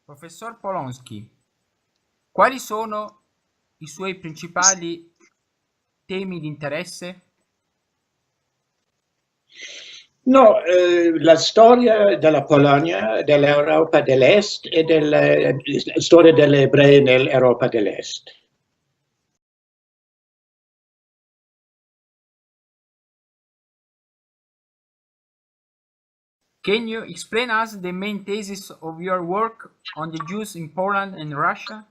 Professor Polonsky, quali sono i suoi principali temi di interesse? No, la storia della Polonia, dell'Europa dell'Est e della storia degli Ebrei nell'Europa dell'Est. Can you explain us the main thesis of your work on the Jews in Poland and Russia?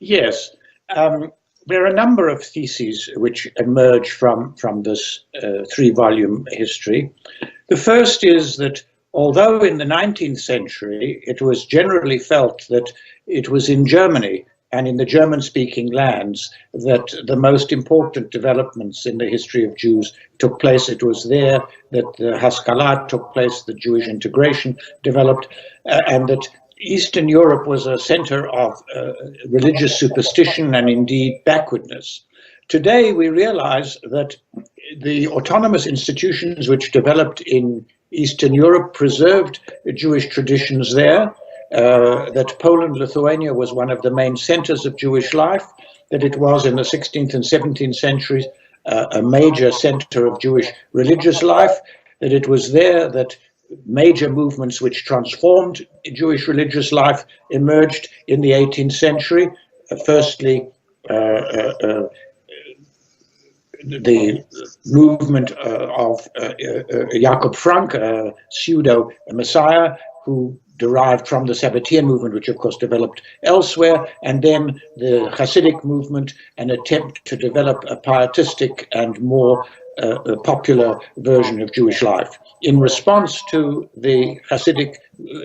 Yes, there are a number of theses which emerge from this three-volume history. The first is that although in the 19th century it was generally felt that it was in Germany and in the German-speaking lands that the most important developments in the history of Jews took place. It was there that the Haskalah took place, the Jewish integration developed, and that Eastern Europe was a center of religious superstition and indeed backwardness. Today we realize that the autonomous institutions which developed in Eastern Europe preserved Jewish traditions there, that Poland, Lithuania was one of the main centers of Jewish life, that it was in the 16th and 17th centuries a major center of Jewish religious life, that it was there that major movements which transformed Jewish religious life emerged in the 18th century. Firstly, the movement of Jakob Frank, a pseudo-messiah who derived from the Sabbatean movement, which of course developed elsewhere, and then the Hasidic movement, an attempt to develop a pietistic and more popular version of Jewish life. In response to the Hasidic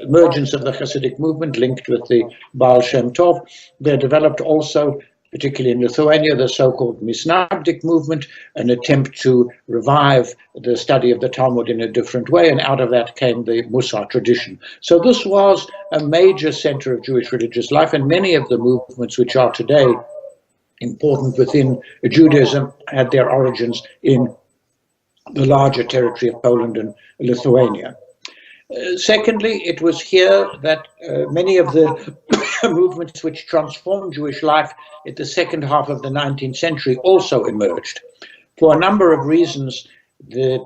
emergence of the Hasidic movement linked with the Baal Shem Tov, there developed also, particularly in Lithuania, the so-called Misnagdic movement, an attempt to revive the study of the Talmud in a different way, and out of that came the Musar tradition. So this was a major center of Jewish religious life, and many of the movements which are today important within Judaism had their origins in the larger territory of Poland and Lithuania. Secondly, it was here that many of the movements which transformed Jewish life at the second half of the 19th century also emerged. For a number of reasons, the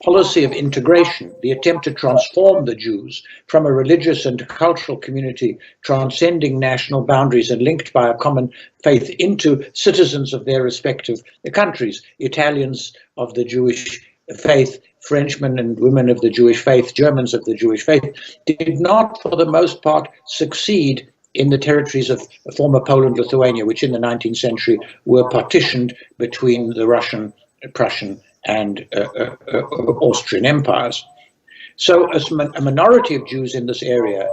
policy of integration, the attempt to transform the Jews from a religious and cultural community transcending national boundaries and linked by a common faith into citizens of their respective countries, Italians of the Jewish faith, Frenchmen and women of the Jewish faith, Germans of the Jewish faith, did not, for the most part, succeed in the territories of former Poland, Lithuania, which in the 19th century were partitioned between the Russian, Prussian, and Austrian empires. So a minority of Jews in this area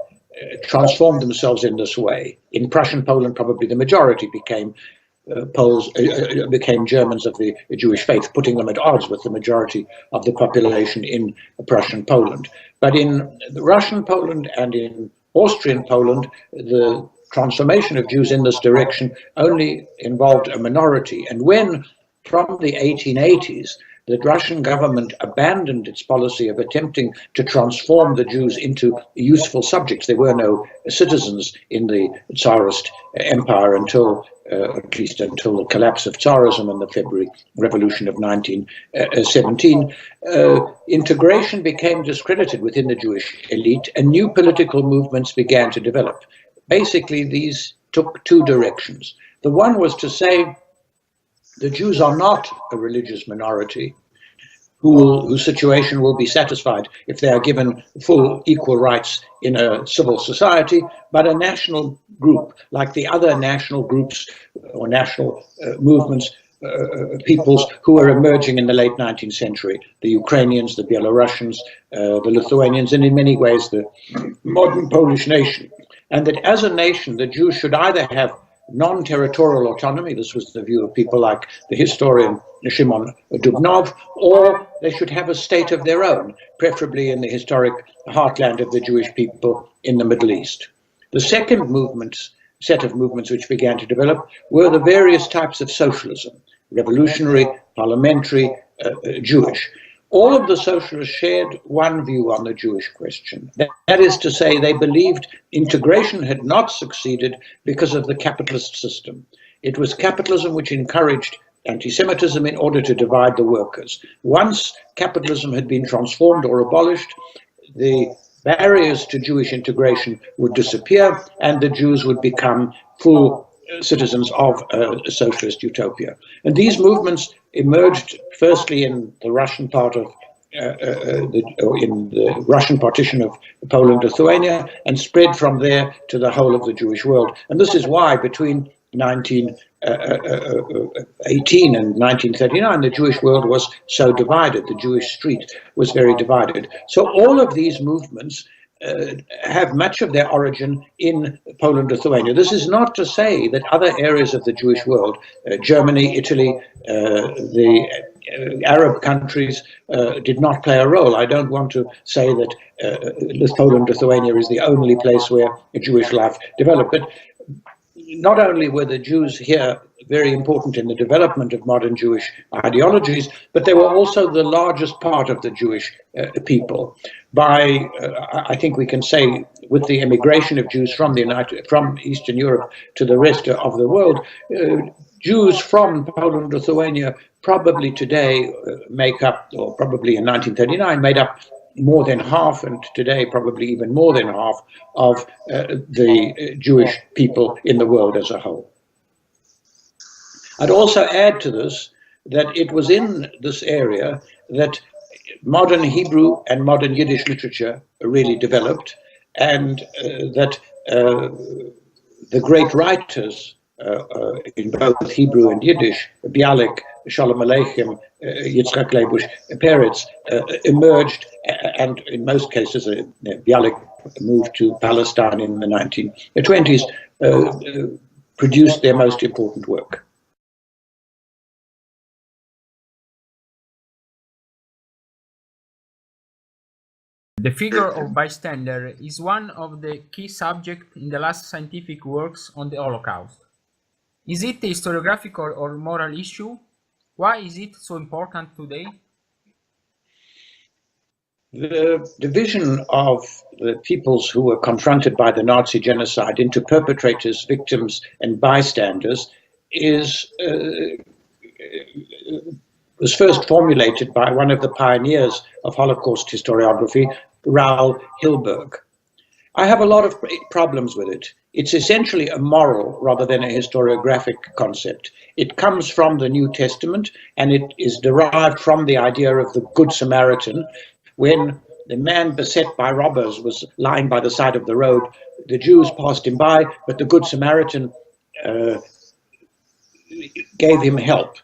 transformed themselves in this way. In Prussian Poland, probably the majority became Poles, became Germans of the Jewish faith, putting them at odds with the majority of the population in Prussian Poland. But in the Russian Poland and in Austrian Poland, the transformation of Jews in this direction only involved a minority. And when, from the 1880s, the Russian government abandoned its policy of attempting to transform the Jews into useful subjects, there were no citizens in the Tsarist empire until at least until the collapse of Tsarism and the February Revolution of 1917, integration became discredited within the Jewish elite and new political movements began to develop. Basically, these took two directions. The one was to say the Jews are not a religious minority whose situation will be satisfied if they are given full equal rights in a civil society, but a national group, like the other national groups or national movements, peoples who were emerging in the late 19th century, the Ukrainians, the Belarusians, the Lithuanians, and in many ways the modern Polish nation. And that as a nation, the Jews should either have non-territorial autonomy, this was the view of people like the historian Shimon Dubnov, or they should have a state of their own, preferably in the historic heartland of the Jewish people in the Middle East. The second set of movements which began to develop were the various types of socialism, revolutionary, parliamentary, Jewish. All of the socialists shared one view on the Jewish question. That is to say, they believed integration had not succeeded because of the capitalist system. It was capitalism which encouraged anti-Semitism in order to divide the workers. Once capitalism had been transformed or abolished, the barriers to Jewish integration would disappear and the Jews would become full citizens of a socialist utopia. And these movements emerged firstly in the Russian part of in the Russian partition of Poland, Lithuania, and spread from there to the whole of the Jewish world. And this is why between 1918 and 1939, the Jewish world was so divided. The Jewish street was very divided. So all of these movements have much of their origin in Poland, Lithuania. This is not to say that other areas of the Jewish world, Germany, Italy, the Arab countries, did not play a role. I don't want to say that Poland, Lithuania is the only place where Jewish life developed, but not only were the Jews here very important in the development of modern Jewish ideologies, but they were also the largest part of the Jewish people. By, I think we can say, with the emigration of Jews from Eastern Europe to the rest of the world, Jews from Poland, Lithuania, probably today make up, or probably in 1939, made up more than half, and today probably even more than half, of the Jewish people in the world as a whole. I'd also add to this that it was in this area that modern Hebrew and modern Yiddish literature really developed, and that the great writers in both Hebrew and Yiddish, Bialik, Shalom Aleichem, Yitzhak Leibush, Peretz, emerged, and in most cases, Bialik moved to Palestine in the 1920s, produced their most important work. The figure of bystander is one of the key subjects in the last scientific works on the Holocaust. Is it a historiographical or moral issue? Why is it so important today? The division of the peoples who were confronted by the Nazi genocide into perpetrators, victims, and bystanders was first formulated by one of the pioneers of Holocaust historiography, Raoul Hilberg. I have a lot of problems with it. It's essentially a moral rather than a historiographic concept. It comes from the New Testament, and it is derived from the idea of the Good Samaritan. When the man beset by robbers was lying by the side of the road, the Jews passed him by, but the Good Samaritan gave him help.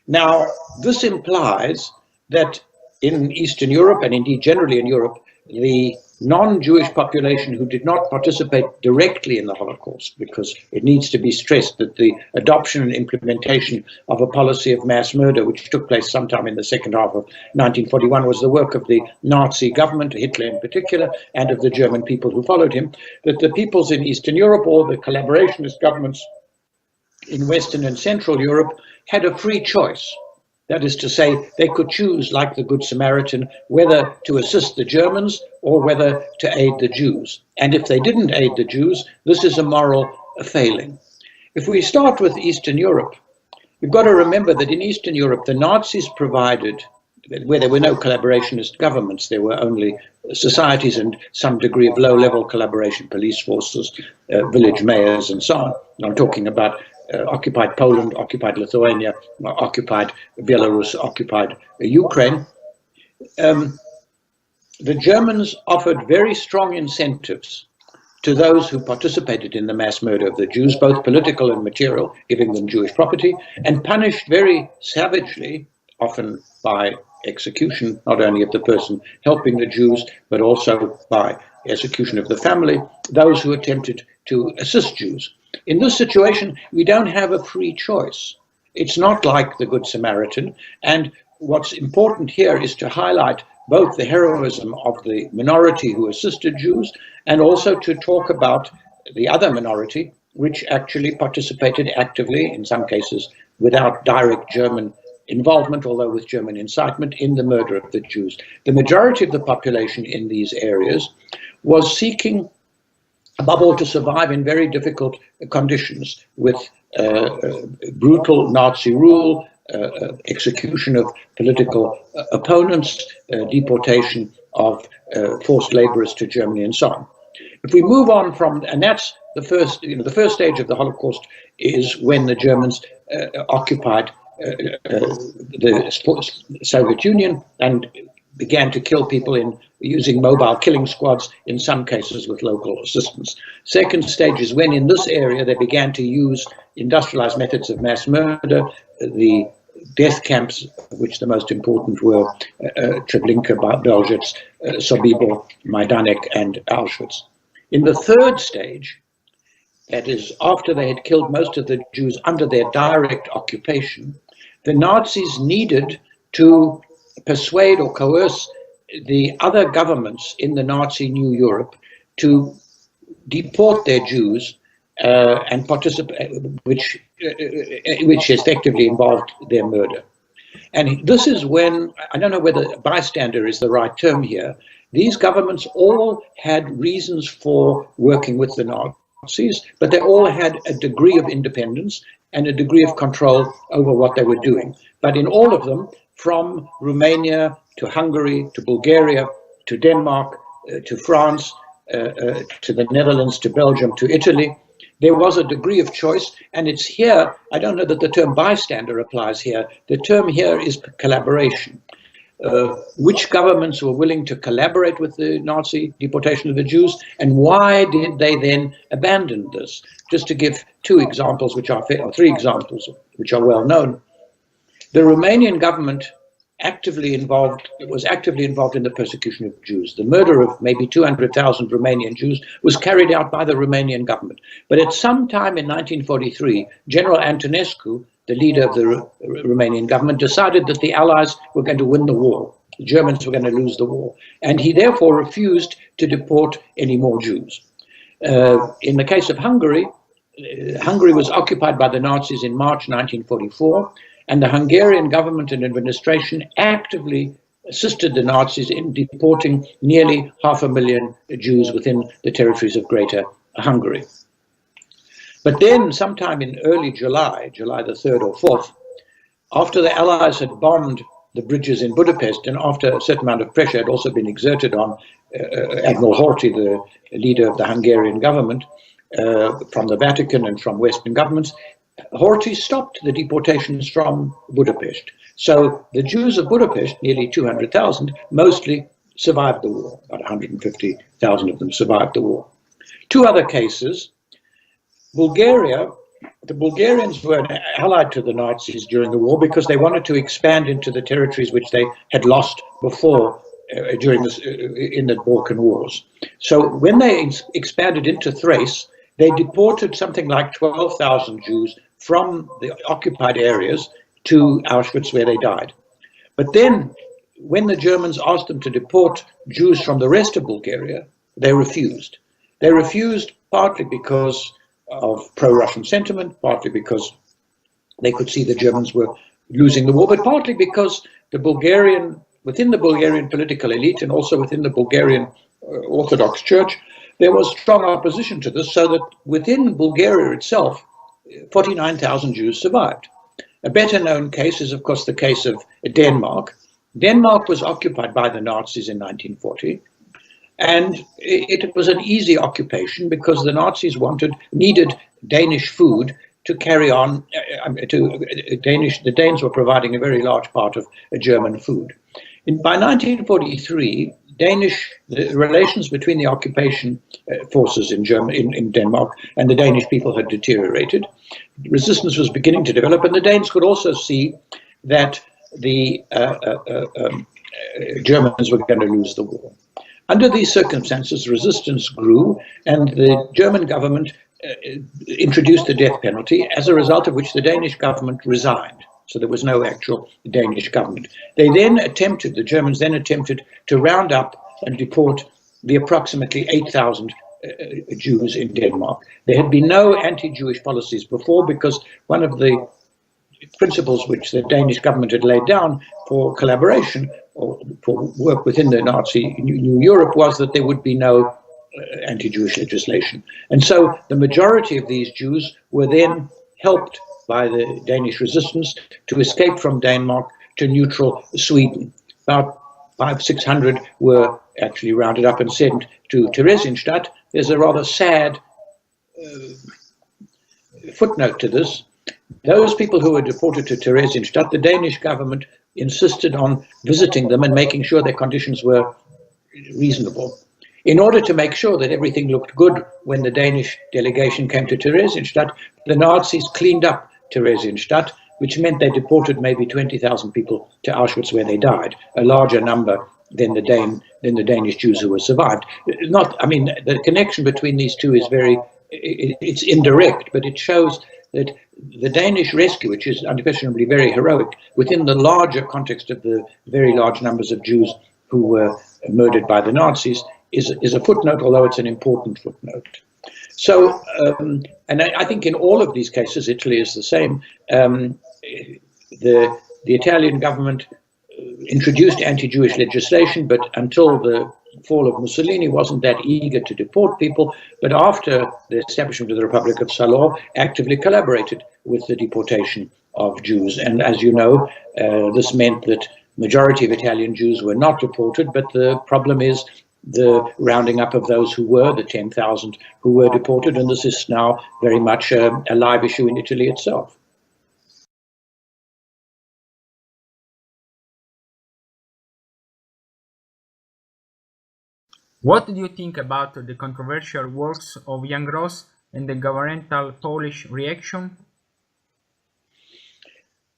Now, this implies that in Eastern Europe, and indeed generally in Europe, the non-Jewish population who did not participate directly in the Holocaust, because it needs to be stressed that the adoption and implementation of a policy of mass murder, which took place sometime in the second half of 1941, was the work of the Nazi government, Hitler in particular, and of the German people who followed him, that the peoples in Eastern Europe, or the collaborationist governments in Western and Central Europe, had a free choice. That is to say, they could choose, like the Good Samaritan, whether to assist the Germans or whether to aid the Jews. And if they didn't aid the Jews, this is a moral failing. If we start with Eastern Europe, we've got to remember that in Eastern Europe, the Nazis provided, where there were no collaborationist governments, there were only societies and some degree of low-level collaboration, police forces, village mayors, and so on. I'm talking about occupied Poland, occupied Lithuania, occupied Belarus, occupied Ukraine. The Germans offered very strong incentives to those who participated in the mass murder of the Jews, both political and material, giving them Jewish property, and punished very savagely, often by execution, not only of the person helping the Jews, but also by execution of the family, those who attempted to assist Jews. In this situation, we don't have a free choice. It's not like the Good Samaritan. And what's important here is to highlight both the heroism of the minority who assisted Jews, and also to talk about the other minority, which actually participated actively, in some cases without direct German involvement, although with German incitement, in the murder of the Jews. The majority of the population in these areas was seeking, above all, to survive in very difficult conditions with brutal Nazi rule, execution of political opponents, deportation of forced laborers to Germany, and so on. If we move on from, and that's the first, the first stage of the Holocaust is when the Germans occupied the Soviet Union and began to kill people in using mobile killing squads, in some cases with local assistance. Second stage is when in this area they began to use industrialized methods of mass murder, the death camps, of which the most important were Treblinka, Belzec, Sobibor, Majdanek, and Auschwitz. In the third stage, that is, after they had killed most of the Jews under their direct occupation, the Nazis needed to persuade or coerce the other governments in the Nazi New Europe to deport their Jews and participate, which effectively involved their murder. And this is when, I don't know whether bystander is the right term here, these governments all had reasons for working with the Nazis, but they all had a degree of independence and a degree of control over what they were doing. But in all of them, from Romania to Hungary to Bulgaria to Denmark to France to the Netherlands to Belgium to Italy, there was a degree of choice, and it's here, I don't know that the term bystander applies here, the term here is collaboration. Which governments were willing to collaborate with the Nazi deportation of the Jews, and why did they then abandon this? Just to give two examples, or three examples, which are well known. The Romanian government was actively involved in the persecution of Jews. The murder of maybe 200,000 Romanian Jews was carried out by the Romanian government. But at some time in 1943, General Antonescu, the leader of the Romanian government, decided that the Allies were going to win the war. The Germans were going to lose the war. And he therefore refused to deport any more Jews. In the case of Hungary, Hungary was occupied by the Nazis in March 1944, and the Hungarian government and administration actively assisted the Nazis in deporting nearly 500,000 Jews within the territories of Greater Hungary. But then sometime in early July the 3rd or 4th, after the Allies had bombed the bridges in Budapest, and after a certain amount of pressure had also been exerted on Admiral Horthy, the leader of the Hungarian government, from the Vatican and from Western governments, Horthy stopped the deportations from Budapest. So the Jews of Budapest, nearly 200,000, mostly survived the war. About 150,000 of them survived the war. Two other cases. Bulgaria, the Bulgarians were allied to the Nazis during the war because they wanted to expand into the territories which they had lost before in the Balkan Wars. So when they expanded into Thrace, they deported something like 12,000 Jews from the occupied areas to Auschwitz, where they died. But then, when the Germans asked them to deport Jews from the rest of Bulgaria, they refused. They refused partly because of pro-Russian sentiment, partly because they could see the Germans were losing the war, but partly because within the Bulgarian political elite and also within the Bulgarian Orthodox Church, there was strong opposition to this, so that within Bulgaria itself, 49,000 Jews survived. A better known case is, of course, the case of Denmark. Denmark was occupied by the Nazis in 1940, and it was an easy occupation because the Nazis needed Danish food to carry on. The Danes were providing a very large part of German food. By 1943, the relations between the occupation forces in Denmark and the Danish people had deteriorated. Resistance was beginning to develop, and the Danes could also see that the Germans were going to lose the war. Under these circumstances, resistance grew, and the German government introduced the death penalty, as a result of which the Danish government resigned. So there was no actual Danish government. The Germans then attempted to round up and deport the approximately 8,000 Jews in Denmark. There had been no anti-Jewish policies before because one of the principles which the Danish government had laid down for collaboration or for work within the Nazi New Europe was that there would be no anti-Jewish legislation. And so the majority of these Jews were then helped by the Danish resistance to escape from Denmark to neutral Sweden. About 500-600 were actually rounded up and sent to Theresienstadt. There's a rather sad footnote to this. Those people who were deported to Theresienstadt, the Danish government insisted on visiting them and making sure their conditions were reasonable. In order to make sure that everything looked good when the Danish delegation came to Theresienstadt, the Nazis cleaned up Theresienstadt, which meant they deported maybe 20,000 people to Auschwitz, where they died, a larger number than the Danish Jews who were survived. The connection between these two is it's indirect, but it shows that the Danish rescue, which is unquestionably very heroic, within the larger context of the very large numbers of Jews who were murdered by the Nazis, is a footnote, although it's an important footnote. So, and I think in all of these cases, Italy is the same. The Italian government introduced anti-Jewish legislation, but until the fall of Mussolini wasn't that eager to deport people, but after the establishment of the Republic of Salò, actively collaborated with the deportation of Jews. And as you know, this meant that majority of Italian Jews were not deported, but the problem is the rounding up of those who were, the 10,000 who were deported, and this is now very much a live issue in Italy itself. What do you think about the controversial works of Jan Gross and the governmental Polish reaction?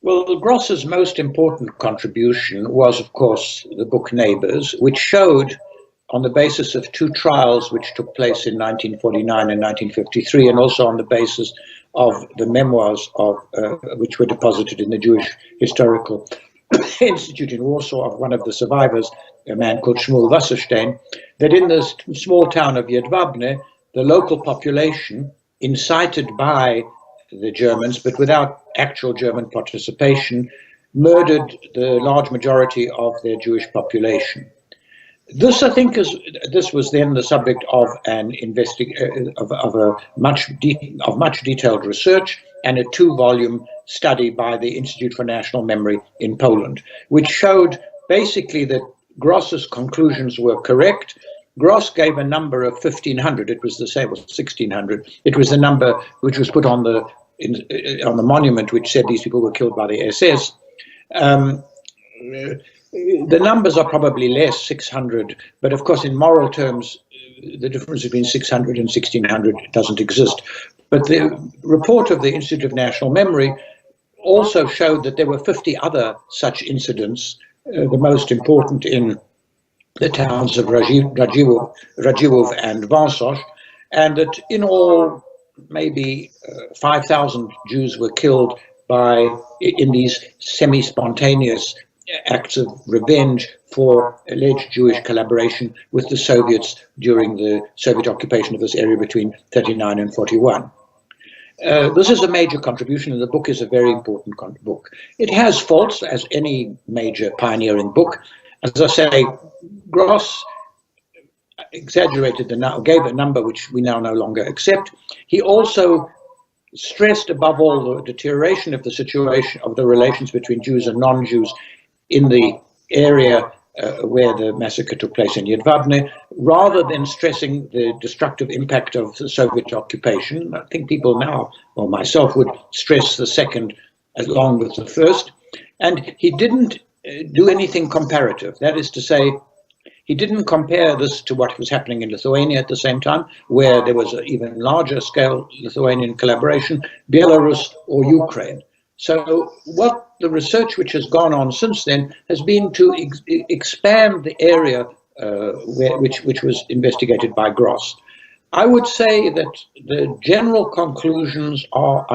Well, Gross's most important contribution was, of course, the book Neighbors, which showed, on the basis of two trials which took place in 1949 and 1953, and also on the basis of the memoirs of which were deposited in the Jewish Historical Institute in Warsaw of one of the survivors, a man called Shmuel Wasserstein, that in the small town of Jedwabne, the local population, incited by the Germans, but without actual German participation, murdered the large majority of their Jewish population. This, I think, this was then the subject of an much detailed research and a 2-volume study by the Institute for National Memory in Poland, which showed basically that Gross's conclusions were correct. Gross gave a number of 1,500. It was the same, was 1,600. It was the number which was put on the monument, which said these people were killed by the SS. The numbers are probably less, 600, but of course in moral terms, the difference between 600 and 1,600 doesn't exist. But the report of the Institute of National Memory also showed that there were 50 other such incidents, the most important in the towns of Radziłów and Warsaw, and that in all maybe 5,000 Jews were killed in these semi-spontaneous acts of revenge for alleged Jewish collaboration with the Soviets during the Soviet occupation of this area between 1939 and 1941. This is a major contribution, and the book is a very important book. It has faults, as any major pioneering book. As I say, Gross exaggerated gave a number which we now no longer accept. He also stressed above all the deterioration of the situation of the relations between Jews and non-Jews in the area where the massacre took place in Jedwabne, rather than stressing the destructive impact of the Soviet occupation. I think people now, or myself, would stress the second along with the first. And he didn't do anything comparative. That is to say, he didn't compare this to what was happening in Lithuania at the same time, where there was an even larger scale Lithuanian collaboration, Belarus or Ukraine. So what the research which has gone on since then has been to expand the area which was investigated by Gross. I would say that the general conclusions of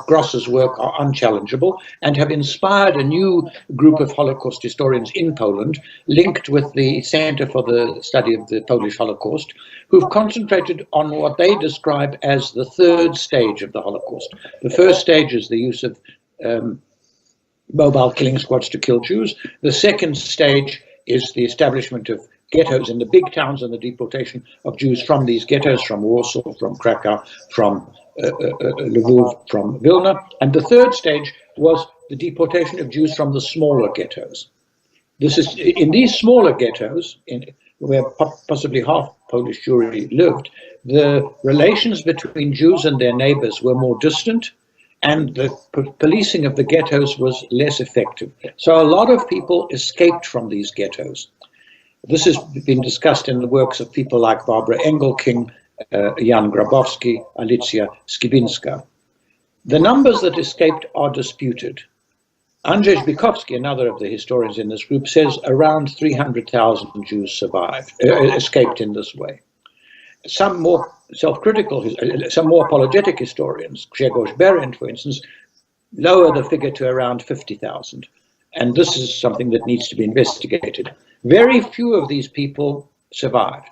Gross's work are unchallengeable and have inspired a new group of Holocaust historians in Poland, linked with the Center for the Study of the Polish Holocaust, who've concentrated on what they describe as the third stage of the Holocaust. The first stage is the use of mobile killing squads to kill Jews. The second stage is the establishment of ghettos in the big towns and the deportation of Jews from these ghettos, from Warsaw, from Krakow, from Lviv, from Vilna. And the third stage was the deportation of Jews from the smaller ghettos. This is in these smaller ghettos, where possibly half Polish Jewry lived, the relations between Jews and their neighbors were more distant, and the policing of the ghettos was less effective. So a lot of people escaped from these ghettos. This has been discussed in the works of people like Barbara Engelking, Jan Grabowski, Alicja Skibinska. The numbers that escaped are disputed. Andrzej Zbikowski, another of the historians in this group, says around 300,000 Jews escaped in this way. Some more self-critical, some more apologetic historians, Grzegorz Behrendt, for instance, lower the figure to around 50,000. And this is something that needs to be investigated. Very few of these people survived.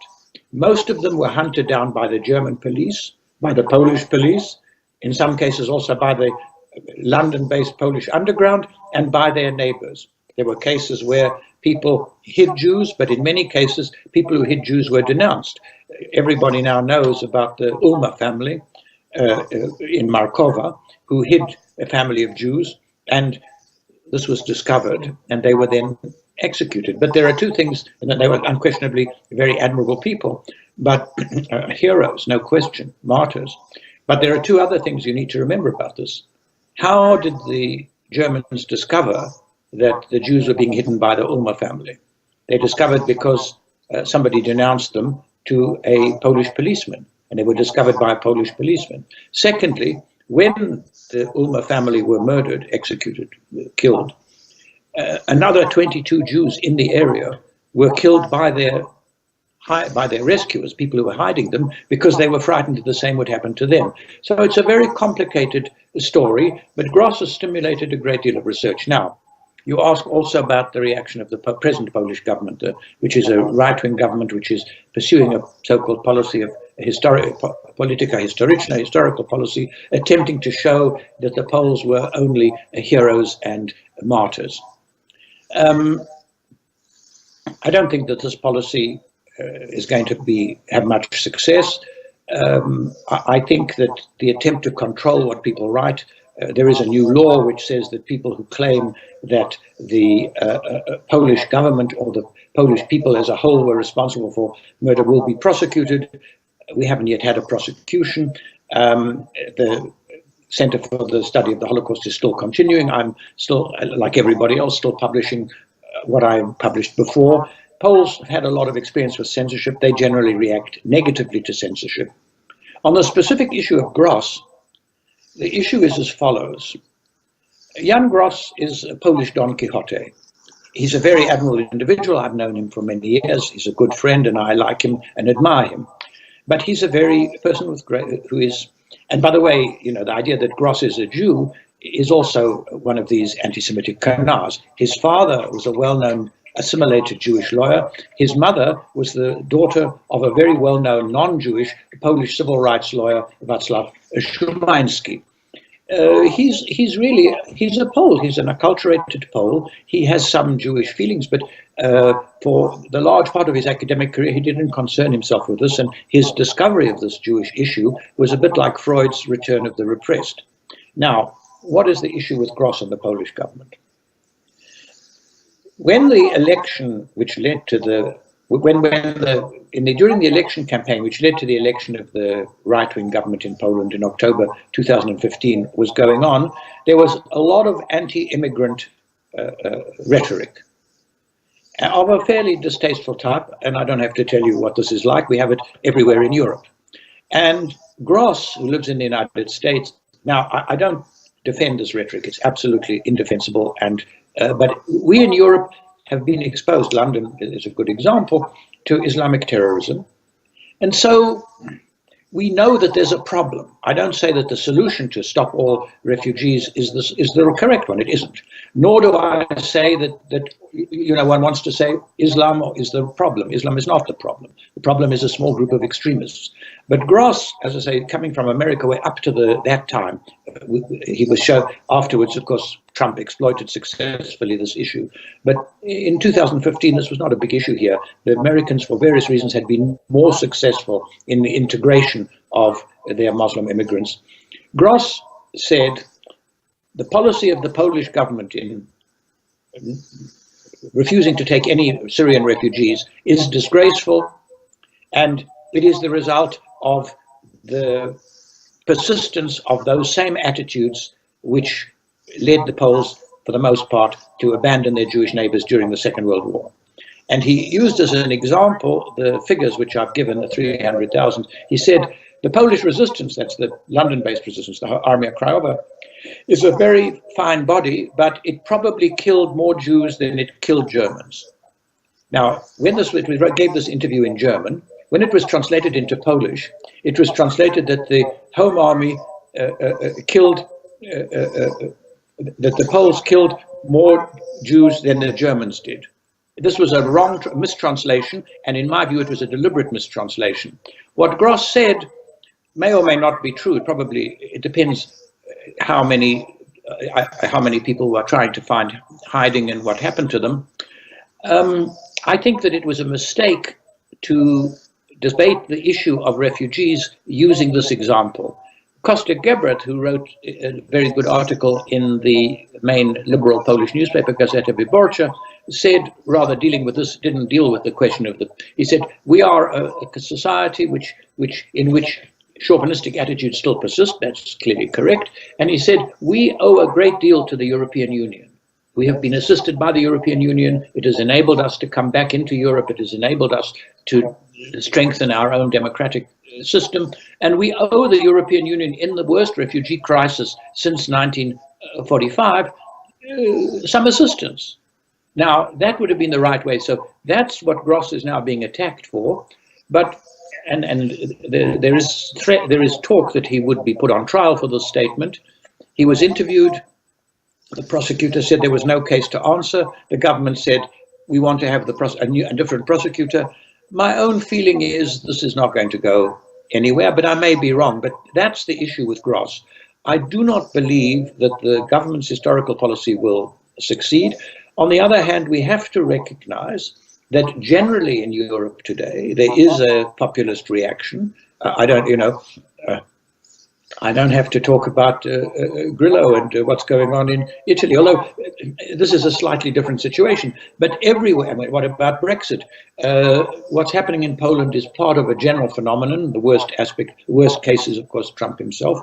Most of them were hunted down by the German police, by the Polish police, in some cases also by the London-based Polish underground, and by their neighbors. There were cases where people hid Jews, but in many cases, people who hid Jews were denounced. Everybody now knows about the Ulma family in Markova, who hid a family of Jews, and this was discovered, and they were then executed. But there are two things, and they were unquestionably very admirable people, but heroes, no question, martyrs. But there are two other things you need to remember about this. How did the Germans discover that the Jews were being hidden by the Ulma family? They discovered because somebody denounced them to a Polish policeman, and they were discovered by a Polish policeman. Secondly, when the Ulma family were murdered, executed, killed, another 22 Jews in the area were killed by their rescuers, people who were hiding them, because they were frightened that the same would happen to them. So it's a very complicated story, but Gross has stimulated a great deal of research. Now, you ask also about the reaction of the present Polish government, which is a right-wing government which is pursuing a so-called policy of politica historyczna, historical policy, attempting to show that the Poles were only heroes and martyrs. I don't think that this policy is going to have much success. I think that the attempt to control what people write, there is a new law which says that people who claim that the Polish government or the Polish people as a whole were responsible for murder will be prosecuted. We haven't yet had a prosecution. The Center for the Study of the Holocaust is still continuing. I'm still, like everybody else, still publishing what I published before. Poles have had a lot of experience with censorship. They generally react negatively to censorship. On the specific issue of Gross, the issue is as follows. Jan Gross is a Polish Don Quixote. He's a very admirable individual. I've known him for many years. He's a good friend, and I like him and admire him. But he's a person with who is, and by the way, you know, the idea that Gross is a Jew is also one of these anti-Semitic canards. His father was a well-known assimilated Jewish lawyer. His mother was the daughter of a very well-known non-Jewish Polish civil rights lawyer, Wacław Szumański. He's a Pole. He's an acculturated Pole. He has some Jewish feelings, but for the large part of his academic career, he didn't concern himself with this, and his discovery of this Jewish issue was a bit like Freud's Return of the Repressed. Now, what is the issue with Gross and the Polish government? When the election, which led to during the election campaign, which led to the election of the right-wing government in Poland in October 2015 was going on, there was a lot of anti-immigrant rhetoric of a fairly distasteful type, and I don't have to tell you what this is like. We have it everywhere in Europe. And Gross, who lives in the United States, now I don't defend this rhetoric. It's absolutely indefensible, and but we in Europe have been exposed, London is a good example, to Islamic terrorism. And so we know that there's a problem. I don't say that the solution to stop all refugees is the correct one. It isn't. Nor do I say that one wants to say Islam is the problem. Islam is not the problem. The problem is a small group of extremists. But Gross, as I say, coming from America, where up to that time, he was shown afterwards, of course, Trump exploited successfully this issue. But in 2015, this was not a big issue here. The Americans, for various reasons, had been more successful in the integration of their Muslim immigrants. Gross said the policy of the Polish government in refusing to take any Syrian refugees is disgraceful, and it is the result of the persistence of those same attitudes which led the Poles, for the most part, to abandon their Jewish neighbors during the Second World War. And he used as an example the figures which I've given, the 300,000. He said, the Polish resistance, that's the London-based resistance, the Armia Krajowa, is a very fine body, but it probably killed more Jews than it killed Germans. Now, when we gave this interview in German, when it was translated into Polish, it was translated that the Home Army killed, that the Poles killed more Jews than the Germans did. This was a wrong mistranslation, and in my view, it was a deliberate mistranslation. What Gross said may or may not be true. It depends how many people were trying to find hiding and what happened to them. I think that it was a mistake to debate the issue of refugees using this example. Kostek Gebret, who wrote a very good article in the main liberal Polish newspaper, Gazeta Wyborcza, said, rather dealing with this, didn't deal with the question of he said, we are a society in which chauvinistic attitudes still persist. That's clearly correct. And he said, we owe a great deal to the European Union. We have been assisted by the European Union. It has enabled us to come back into Europe. It has enabled us to strengthen our own democratic system. And we owe the European Union, in the worst refugee crisis since 1945, some assistance. Now, that would have been the right way. So that's what Gross is now being attacked for. But there is talk that he would be put on trial for this statement. He was interviewed. The prosecutor said there was no case to answer. The government said, we want to have a different prosecutor. My own feeling is this is not going to go anywhere, but I may be wrong. But that's the issue with Gross. I do not believe that the government's historical policy will succeed. On the other hand, we have to recognize that generally in Europe today, there is a populist reaction. I don't have to talk about Grillo and what's going on in Italy, although this is a slightly different situation. But everywhere, I mean, what about Brexit? What's happening in Poland is part of a general phenomenon. The worst case is, of course, Trump himself.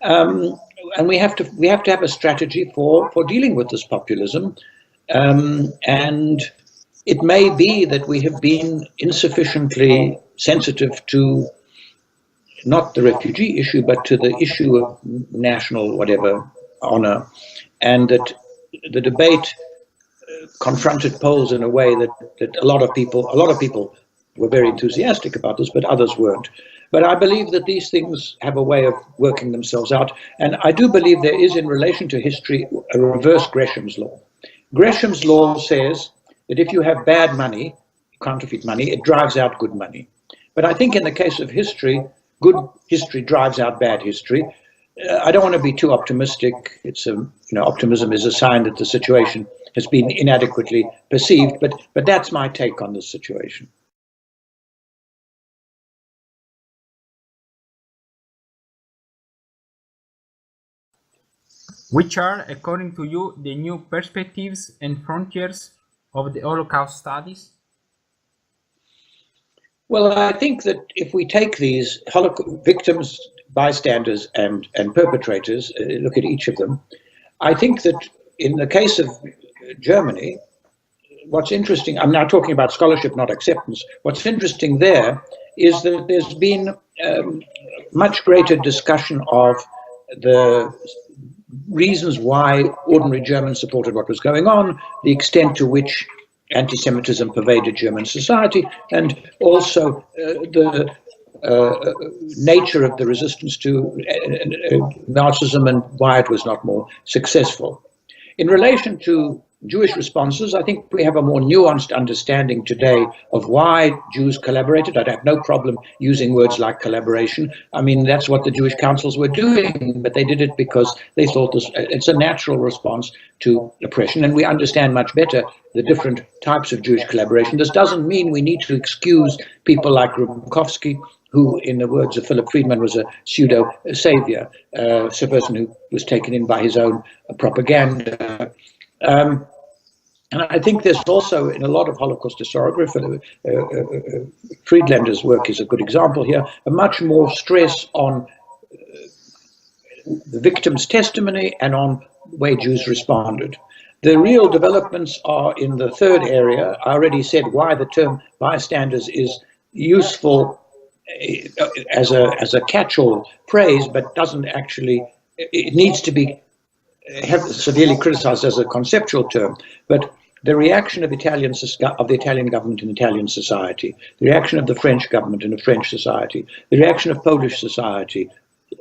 And we have to have a strategy for dealing with this populism. And it may be that we have been insufficiently sensitive to not the refugee issue, but to the issue of national whatever honor, and that the debate confronted Poles in a way that a lot of people were very enthusiastic about this, but others weren't. But I believe that these things have a way of working themselves out, and I do believe there is, in relation to history, a reverse Gresham's law. Gresham's law says that if you have bad money, counterfeit money, it drives out good money. But I think in the case of history, good history drives out bad history. I don't want to be too optimistic. Optimism is a sign that the situation has been inadequately perceived, but that's my take on this situation. Which are, according to you, the new perspectives and frontiers of the Holocaust studies? Well, I think that if we take these victims, bystanders, and perpetrators, look at each of them, I think that in the case of Germany, what's interesting, I'm now talking about scholarship, not acceptance, what's interesting there is that there's been much greater discussion of the reasons why ordinary Germans supported what was going on, the extent to which anti-Semitism pervaded German society, and also the nature of the resistance to Nazism and why it was not more successful. In relation to Jewish responses, I think we have a more nuanced understanding today of why Jews collaborated. I'd have no problem using words like collaboration. I mean, that's what the Jewish councils were doing, but they did it because they thought it's a natural response to oppression, and we understand much better the different types of Jewish collaboration. This doesn't mean we need to excuse people like Rubkovsky, who, in the words of Philip Friedman, was a pseudo-savior, a person who was taken in by his own propaganda. And I think there's also, in a lot of Holocaust historiography, Friedlander's work is a good example here, a much more stress on the victim's testimony and on the way Jews responded. The real developments are in the third area. I already said why the term bystanders is useful as a catch-all phrase, but doesn't actually, it needs to be severely criticized as a conceptual term. But the reaction of the Italian government in Italian society, the reaction of the French government in a French society, the reaction of Polish society,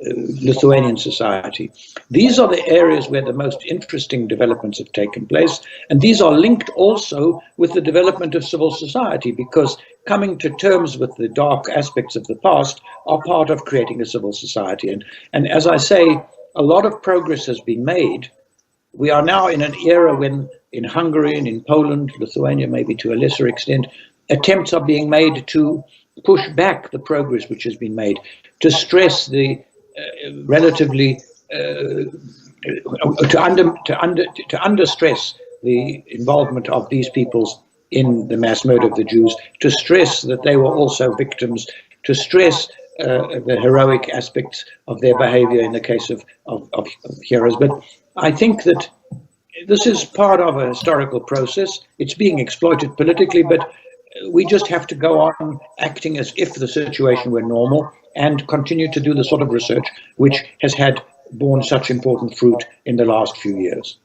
Lithuanian society. These are the areas where the most interesting developments have taken place, and these are linked also with the development of civil society, because coming to terms with the dark aspects of the past are part of creating a civil society. And as I say, a lot of progress has been made. We are now in an era when in Hungary and in Poland, Lithuania maybe to a lesser extent, attempts are being made to push back the progress which has been made, to stress the relatively, to understress the involvement of these peoples in the mass murder of the Jews, to stress that they were also victims, to stress the heroic aspects of their behavior in the case of heroes. But I think that this is part of a historical process. It's being exploited politically, but we just have to go on acting as if the situation were normal and continue to do the sort of research which has borne such important fruit in the last few years.